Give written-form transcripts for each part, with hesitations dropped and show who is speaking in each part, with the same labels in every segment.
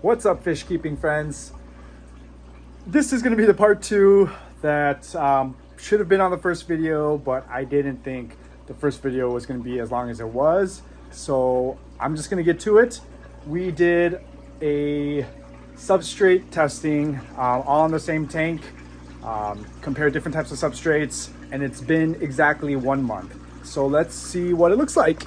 Speaker 1: What's up, fish keeping friends? This is going to be the part 2 that should have been on the first video, but I didn't think the first video was going to be as long as it was. So I'm just going to get to it. We did a substrate testing all on the same tank, compared different types of substrates, and it's been exactly 1 month. So let's see what it looks like.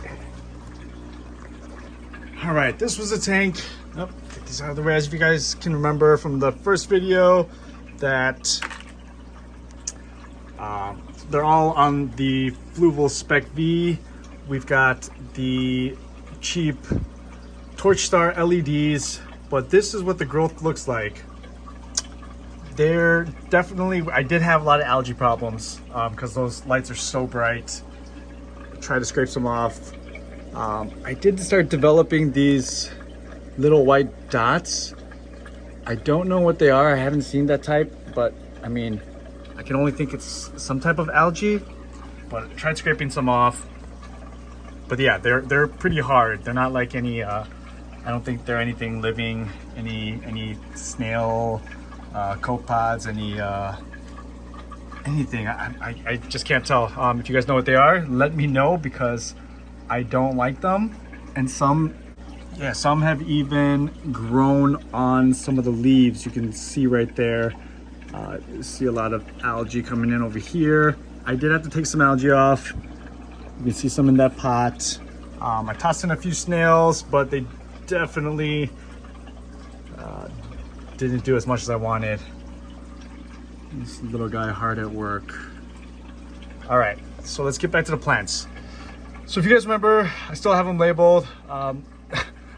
Speaker 1: All right, this was a tank. Oh, get these out of the way. As if you guys can remember from the first video, that they're all on the Fluval Spec V. We've got the cheap Torch Star LEDs, but this is what the growth looks like. They're definitely, I did have a lot of algae problems because those lights are so bright. Try to scrape some off. I did start developing these little white dots. I don't know what they are. I haven't seen that type, but I mean, I can only think it's some type of algae, but I tried scraping some off. But yeah, they're pretty hard. They're not like any, I don't think they're anything living, any snail, copepods, anything. I just can't tell. If you guys know what they are, let me know, because I don't like them. And some have even grown on some of the leaves. You can see right there. You see a lot of algae coming in over here. I did have to take some algae off. You can see some in that pot. I tossed in a few snails, but they definitely didn't do as much as I wanted. This little guy hard at work. All right, so let's get back to the plants. So if you guys remember, I still have them labeled. I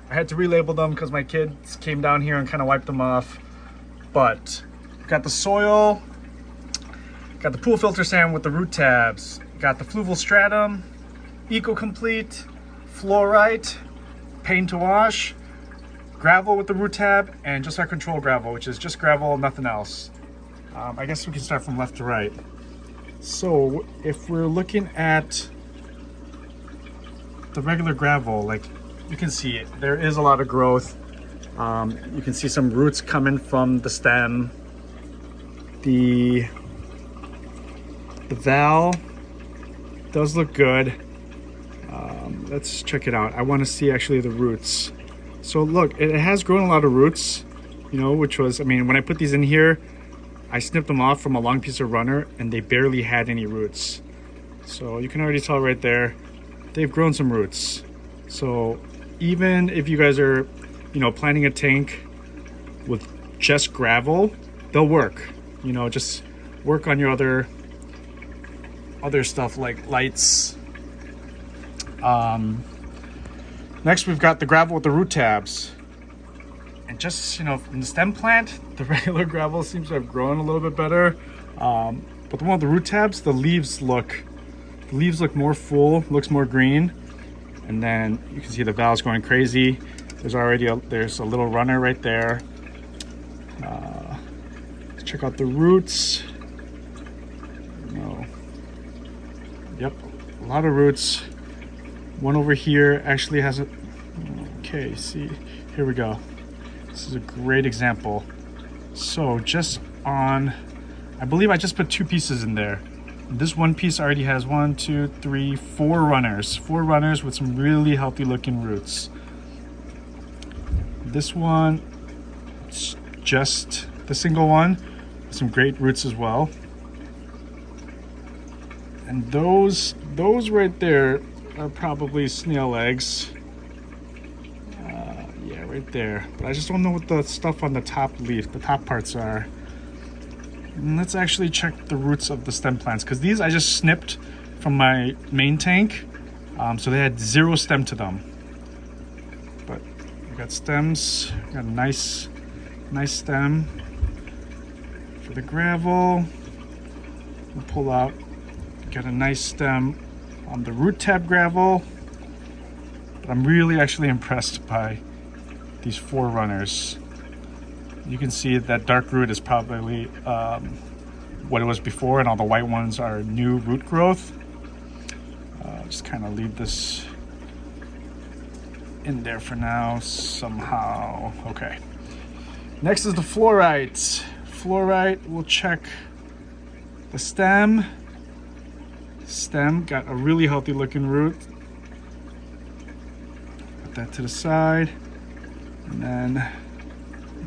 Speaker 1: had to relabel them because my kids came down here and kind of wiped them off. But got the soil, got the pool filter sand with the root tabs, got the fluval stratum, eco complete, fluorite, paint to wash, gravel with the root tab, and just our control gravel, which is just gravel, nothing else. I guess we can start from left to right. So if we're looking at the regular gravel, like you can see it, there is a lot of growth. You can see some roots coming from the stem. The valve does look good. Let's check it out. I want to see actually the roots. So look, it has grown a lot of roots, you know, which was, I mean, when I put these in here, I snipped them off from a long piece of runner and they barely had any roots. So you can already tell right there, they've grown some roots. So even if you guys are, you know, planting a tank with just gravel, they'll work. You know, just work on your other stuff like lights. Next, we've got the gravel with the root tabs. And just, you know, in the stem plant, the regular gravel seems to have grown a little bit better. But the one with the root tabs, the leaves look more full, looks more green. And then you can see the valves going crazy. There's already there's a little runner right there. Let's check out the roots. No. Yep, a lot of roots. One over here actually has a, okay, see, here we go. This is a great example. So just on, I believe I just put 2 pieces in there. This one piece already has 1, 2, 3, 4 runners. 4 runners with some really healthy looking roots. This one, it's just the single one, some great roots as well. And those right there are probably snail eggs. Yeah, right there. But I just don't know what the stuff on the top leaf, the top parts are. And let's actually check the roots of the stem plants, because these I just snipped from my main tank, so they had 0 stem to them. But we got stems, we got a nice stem for the gravel. We'll pull out, got a nice stem on the root tab gravel. But I'm really actually impressed by these 4 runners. You can see that dark root is probably what it was before, and all the white ones are new root growth. Just kind of leave this in there for now somehow. Okay. Next is the fluorite. Fluorite, we'll check the stem. Stem got a really healthy looking root. Put that to the side. And then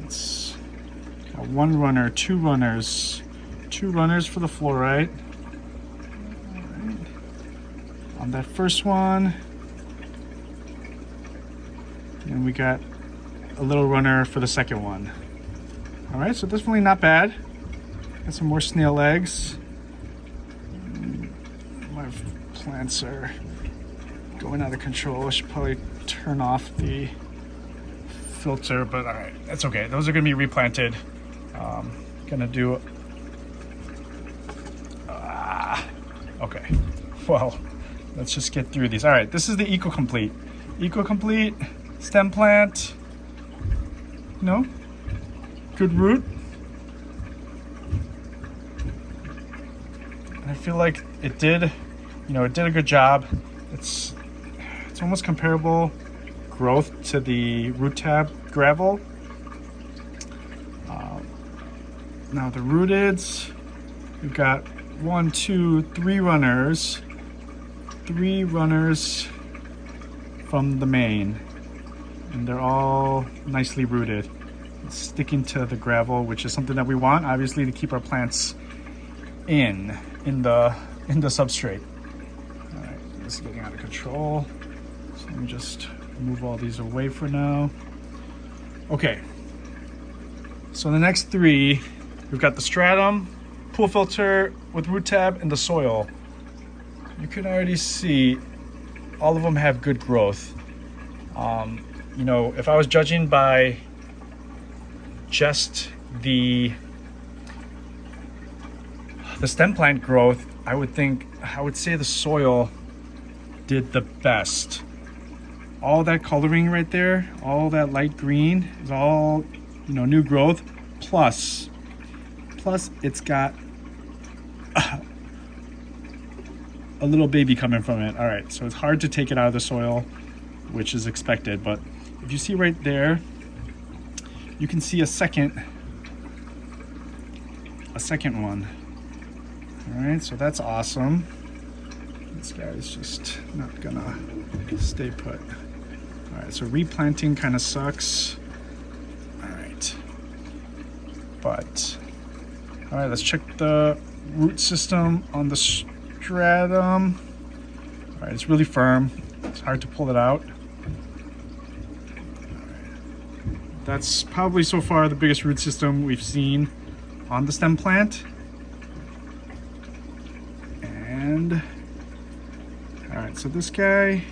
Speaker 1: it's got one runner, two runners. Two runners for the fluorite. All right. On that first one. And we got a little runner for the second one. All right, so definitely not bad. Got some more snail eggs. My plants are going out of control. I should probably turn off the filter, but all right, that's okay. Those are gonna be replanted. Gonna do, okay. Well, let's just get through these. All right, this is the Eco-Complete. Eco-Complete stem plant. No? Good root. And I feel like it did, it did a good job. It's almost comparable growth to the root tab gravel. Now the rooteds, we've got 1, 2, 3 runners. 3 runners from the main. And they're all nicely rooted. Sticking to the gravel, which is something that we want, obviously, to keep our plants in the substrate. All right, this is getting out of control. So let me just move all these away for now. Okay. So the next 3, we've got the stratum, pool filter with root tab, and the soil. You can already see all of them have good growth. If I was judging by just the stem plant growth, I would say the soil did the best. All that coloring right there, all that light green is all, new growth. Plus it's got a little baby coming from it. All right, so it's hard to take it out of the soil, which is expected. But if you see right there, you can see a second one. All right, so that's awesome. This guy's just not gonna stay put. All right, so replanting kind of sucks. All right, but all right, let's check the root system on the stratum. All right, it's really firm. It's hard to pull it out. That's probably so far the biggest root system we've seen on the stem plant. And all right, so this guy,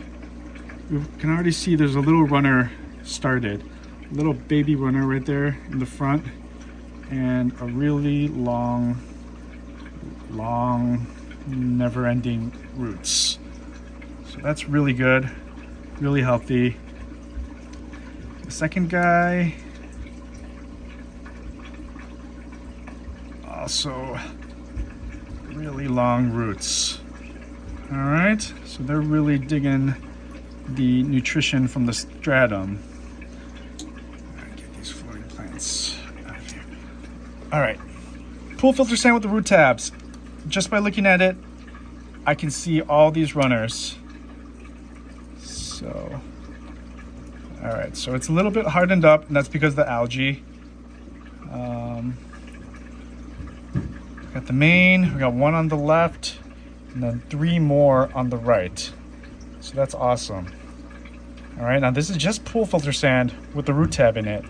Speaker 1: you can already see there's a little runner started, a little baby runner right there in the front, and a really long, never-ending roots. So that's really good, really healthy. The second guy, also really long roots. All right, so they're really digging the nutrition from the stratum. All right, get these floating plants out of here. All right, pool filter sand with the root tabs. Just by looking at it, I can see all these runners. So, all right, so it's a little bit hardened up, and that's because of the algae. Got the main, we got 1 on the left, and then 3 more on the right. So that's awesome. All right, now this is just pool filter sand with the root tab in it.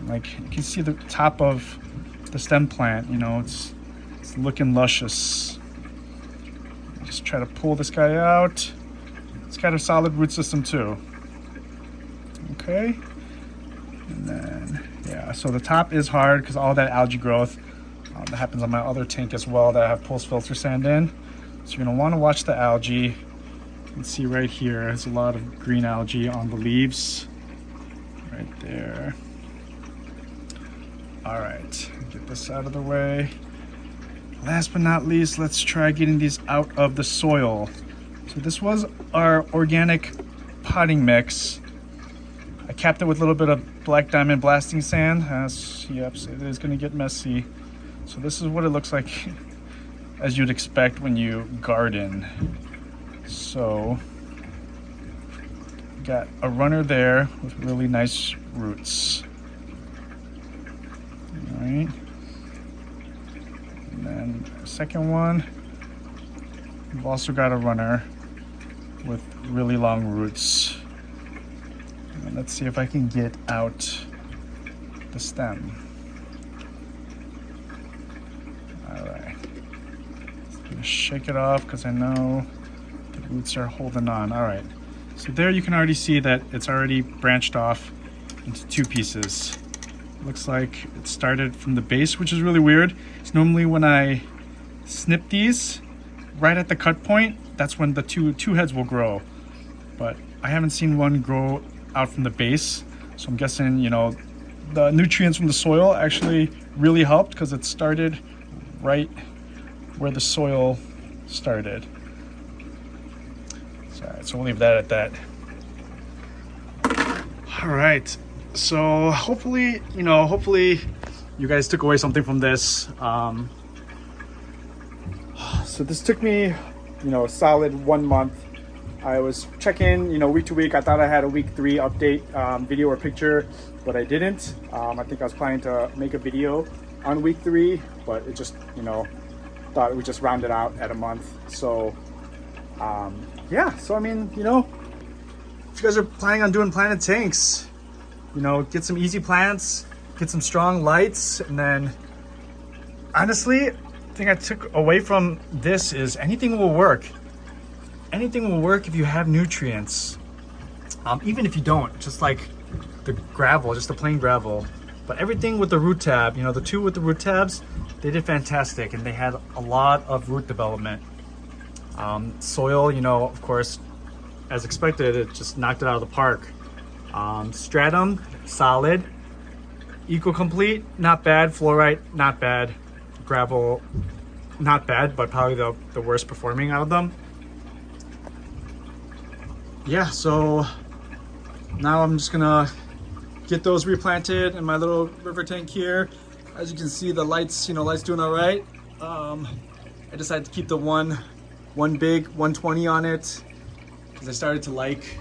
Speaker 1: Like, you can see the top of the stem plant, it's looking luscious. Just try to pull this guy out. It's got a solid root system too. Okay. And then, yeah, so the top is hard because all that algae growth. That happens on my other tank as well that I have pool filter sand in. So you're gonna wanna watch the algae. You can see right here, there's a lot of green algae on the leaves. Right there. All right, get this out of the way. Last but not least, let's try getting these out of the soil. So this was our organic potting mix. I capped it with a little bit of black diamond blasting sand. Yep, it is going to get messy. So this is what it looks like as you'd expect when you garden. So got a runner there with really nice roots. All right. And then the second one, we've also got a runner with really long roots. And let's see if I can get out the stem. All right. I'm gonna shake it off because I know the roots are holding on. All right. So there you can already see that it's already branched off into two pieces. Looks like it started from the base, which is really weird. It's normally when I snip these right at the cut point, that's when the two heads will grow. But I haven't seen one grow out from the base. So I'm guessing, you know, the nutrients from the soil actually really helped because it started right where the soil started. So we'll leave that at that. All right. So hopefully you guys took away something from this. So this took me, a solid 1 month. I was checking, week to week. I thought I had a week 3 update video or picture, but I didn't. I think I was planning to make a video on week 3, but it just, thought we just rounded out at a month. So yeah, so I mean, if you guys are planning on doing planted tanks, get some easy plants, get some strong lights, and then honestly, the thing I took away from this is anything will work. Anything will work if you have nutrients. Even if you don't, just like the gravel, just the plain gravel. But everything with the root tab, the two with the root tabs, they did fantastic, and they had a lot of root development. Soil, of course, as expected, it just knocked it out of the park. Stratum, solid. Eco-complete, not bad. Fluorite, not bad. Gravel, not bad, but probably the worst performing out of them. Yeah, so now I'm just gonna get those replanted in my little river tank here. As you can see, the lights, lights doing all right. I decided to keep the one big 120 on it because I started to like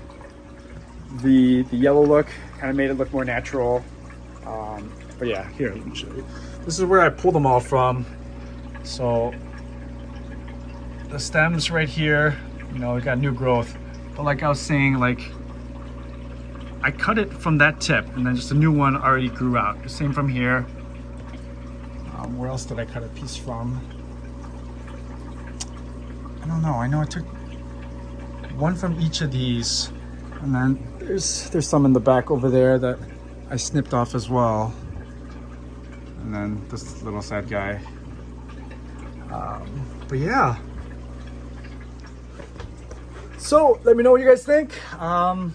Speaker 1: the yellow look. Kind of made it look more natural. But yeah, here, let me show you. This is where I pulled them all from. So the stems right here, we got new growth. But like I was saying, I cut it from that tip and then just a new one already grew out. The same from here. Where else did I cut a piece from? I don't know. I know I took one from each of these, and then there's some in the back over there that I snipped off as well. And then this little sad guy. But yeah. So let me know what you guys think. I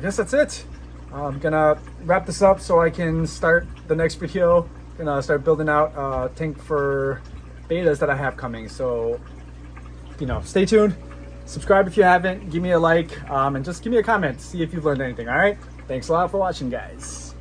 Speaker 1: guess that's it. I'm gonna wrap this up so I can start the next video. Gonna start building out a tank for betas that I have coming. So, stay tuned. Subscribe if you haven't. Give me a like, and just give me a comment. See if you've learned anything. All right. Thanks a lot for watching, guys.